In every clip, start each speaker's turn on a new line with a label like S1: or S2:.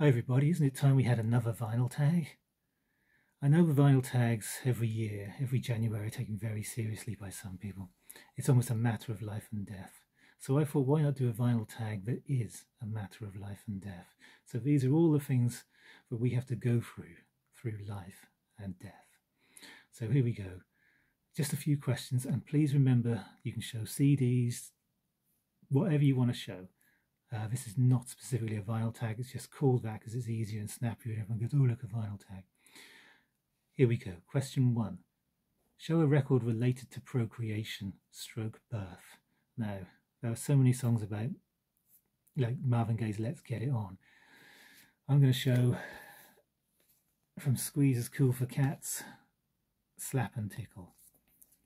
S1: Hi everybody, isn't it time we had another vinyl tag? I know the vinyl tags every year, every January, are taken very seriously by some people. It's almost a matter of life and death. So I thought, why not do a vinyl tag that is a matter of life and death? So these are all the things that we have to go through life and death. So here we go. Just a few questions, and please remember you can show CDs, whatever you want to show. This is not specifically a vinyl tag, it's just called that because it's easier and snappier and everyone goes, oh look, a vinyl tag. Here we go. Question 1. Show a record related to procreation stroke birth. Now, there are so many songs about, like Marvin Gaye's Let's Get It On. I'm going to show from Squeeze's Cool for Cats, Slap and Tickle.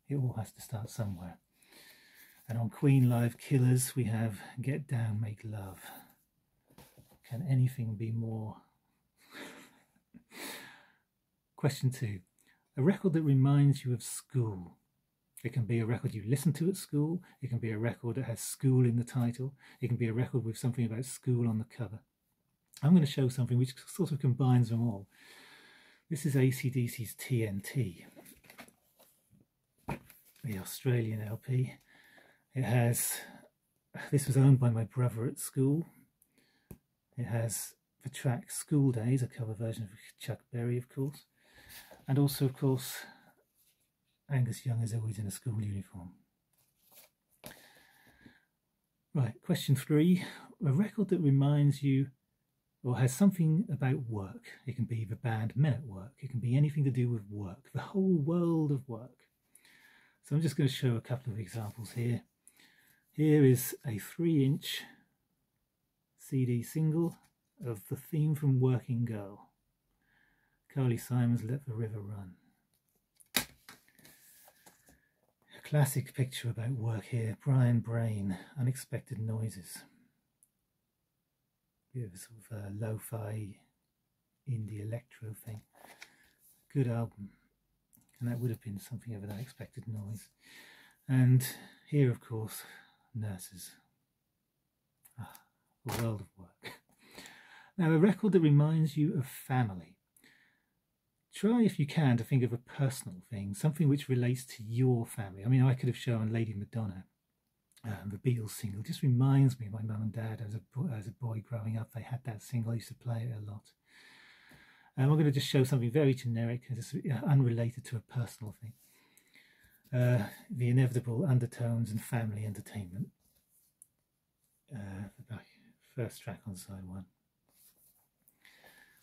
S1: It all has to start somewhere. And on Queen Live Killers we have Get Down, Make Love. Can anything be more? Question 2. A record that reminds you of school. It can be a record you listen to at school. It can be a record that has school in the title. It can be a record with something about school on the cover. I'm going to show something which sort of combines them all. This is AC/DC's TNT, the Australian LP. It has, this was owned by my brother at school. It has the track School Days, a cover version of Chuck Berry, of course. And also, of course, Angus Young is always in a school uniform. Right, question 3. A record that reminds you or has something about work. It can be the band Men at Work. It can be anything to do with work, the whole world of work. So I'm just going to show a couple of examples here. Here is a 3-inch CD single of the theme from Working Girl. Carly Simon's Let the River Run. A classic picture about work here. Brian Brain, Unexpected Noises. Bit of a sort of lo-fi indie electro thing. Good album. And that would have been something of an unexpected noise. And here, of course, Nurses. A world of work. Now, a record that reminds you of family. Try, if you can, to think of a personal thing, something which relates to your family. I mean, I could have shown Lady Madonna, the Beatles single. It just reminds me of my mum and dad as a boy growing up. They had that single. I used to play it a lot. I'm going to just show something very generic, just unrelated to a personal thing. The Inevitable Undertones and Family Entertainment. The first track on side 1.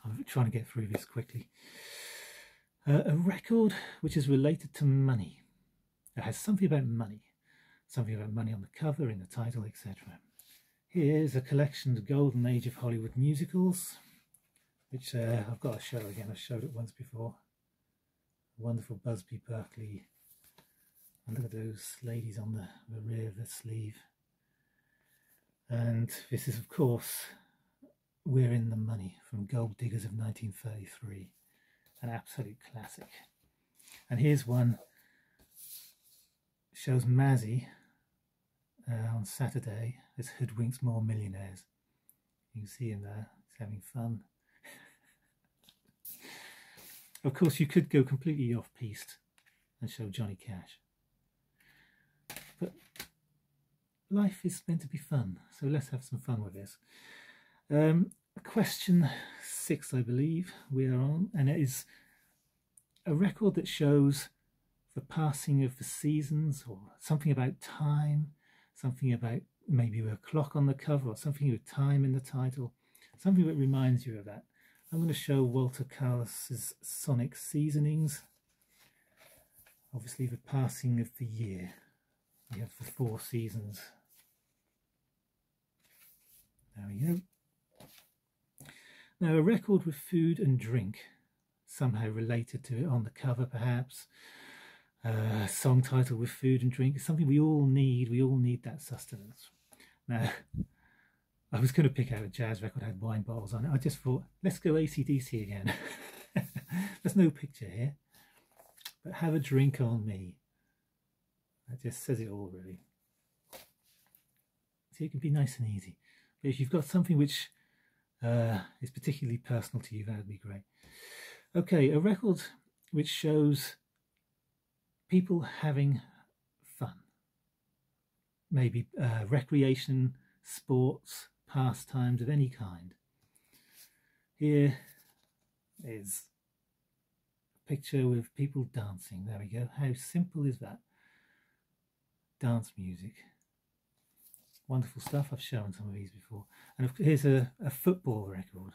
S1: I'm trying to get through this quickly. A record which is related to money. It has something about money. Something about money on the cover, in the title, etc. Here's a collection, The Golden Age of Hollywood Musicals, which I've got to show again. I've showed it once before. Wonderful Busby Berkeley. And look at those ladies on the rear of the sleeve. And this is, of course, We're in the Money from Gold Diggers of 1933. An absolute classic. And here's one, shows Mazzy on Saturday as Hoodwinks More Millionaires. You can see him there, he's having fun. Of course, you could go completely off-piste and show Johnny Cash. But life is meant to be fun, so let's have some fun with this. Question 6, I believe we are on, and it is a record that shows the passing of the seasons, or something about time, something about maybe a clock on the cover, or something with time in the title, something that reminds you of that. I'm going to show Walter Carlos's Sonic Seasonings. Obviously the passing of the year. We have the 4 seasons. There we go. Now, a record with food and drink, somehow related to it on the cover perhaps. A song title with food and drink is something we all need that sustenance. Now, I was going to pick out a jazz record that had wine bottles on it. I just thought, let's go AC/DC again. There's no picture here, but have a drink on me. That just says it all, really. So it can be nice and easy. But if you've got something which is particularly personal to you, that would be great. Okay, a record which shows people having fun. Maybe recreation, sports, pastimes of any kind. Here is a picture with people dancing. There we go. How simple is that? Dance music. Wonderful stuff. I've shown some of these before. And here's a football record.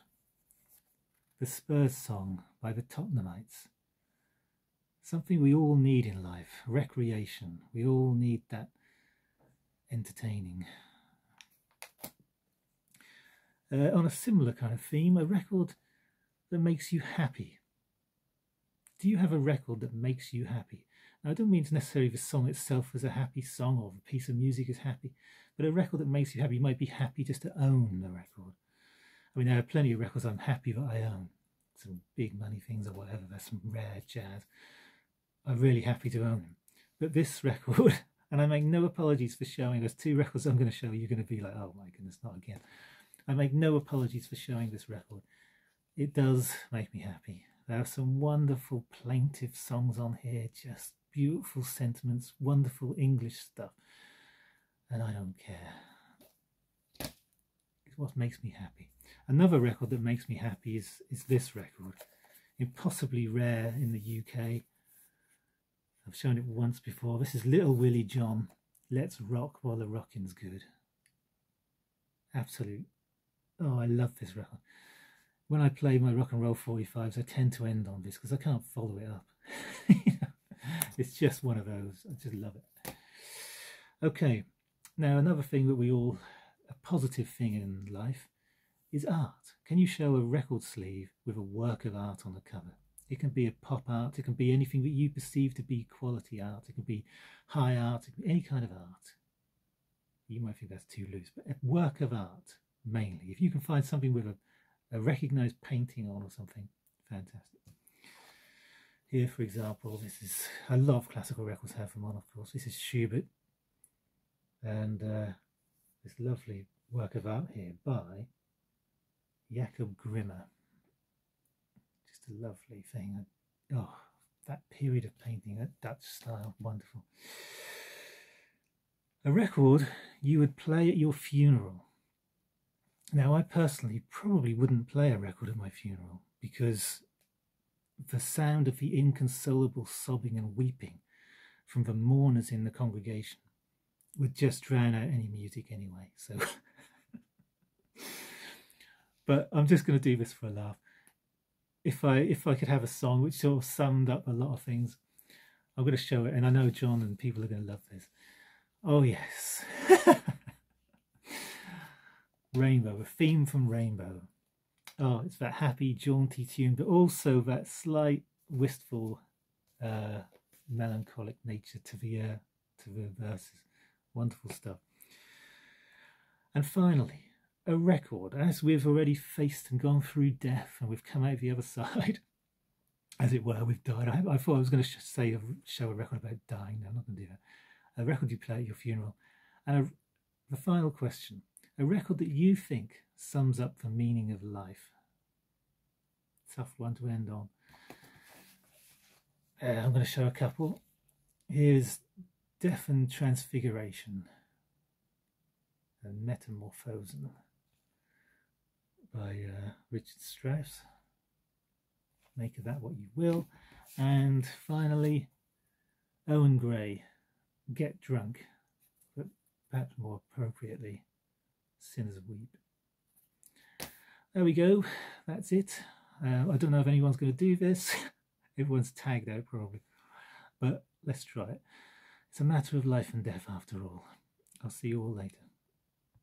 S1: The Spurs song by the Tottenhamites. Something we all need in life. Recreation. We all need that entertaining. On a similar kind of theme, a record that makes you happy. Do you have a record that makes you happy? Now, I don't mean necessarily the song itself as a happy song or the piece of music is happy, but a record that makes you happy. You might be happy just to own the record. I mean, there are plenty of records I'm happy that I own. Some big money things or whatever. There's some rare jazz. I'm really happy to own them. But this record, and I make no apologies for showing, there's two records I'm going to show you. You're going to be like, oh my goodness, not again. I make no apologies for showing this record. It does make me happy. There are some wonderful plaintive songs on here, just beautiful sentiments, wonderful English stuff. And I don't care. It's what makes me happy. Another record that makes me happy is this record. Impossibly rare in the UK. I've shown it once before. This is Little Willie John. Let's rock while the rocking's good. Absolute. Oh, I love this record. When I play my rock and roll 45s, I tend to end on this because I can't follow it up. It's just one of those. I just love it. Okay, now another thing that a positive thing in life is art. Can you show a record sleeve with a work of art on the cover? It can be a pop art, it can be anything that you perceive to be quality art, it can be high art, it can be any kind of art. You might think that's too loose, but a work of art mainly. If you can find something with a recognised painting on or something, fantastic. Here, for example, this is a lot of classical records have them on, of course. This is Schubert, and this lovely work of art here by Jakob Grimmer. Just a lovely thing. Oh, that period of painting, that Dutch style, wonderful. A record you would play at your funeral. Now, I personally probably wouldn't play a record at my funeral because the sound of the inconsolable sobbing and weeping from the mourners in the congregation would just drown out any music anyway. So, but I'm just going to do this for a laugh. If I could have a song which sort of summed up a lot of things, I'm going to show it, and I know John and people are going to love this. Oh yes. Rainbow, a theme from Rainbow. Oh, it's that happy, jaunty tune, but also that slight, wistful, melancholic nature to the verses. Wonderful stuff. And finally, a record. As we've already faced and gone through death, and we've come out the other side, as it were, we've died. I thought I was going to show a record about dying. No, I'm not going to do that. A record you play at your funeral. And the final question. A record that you think sums up the meaning of life. Tough one to end on. I'm going to show a couple. Here's Death and Transfiguration and Metamorphosen by Richard Strauss. Make of that what you will. And finally, Owen Gray, Get Drunk, but perhaps more appropriately, Sinners Weep. There we go, that's it. I don't know if anyone's going to do this. Everyone's tagged out probably, but let's try it. It's a matter of life and death after all. I'll see you all later.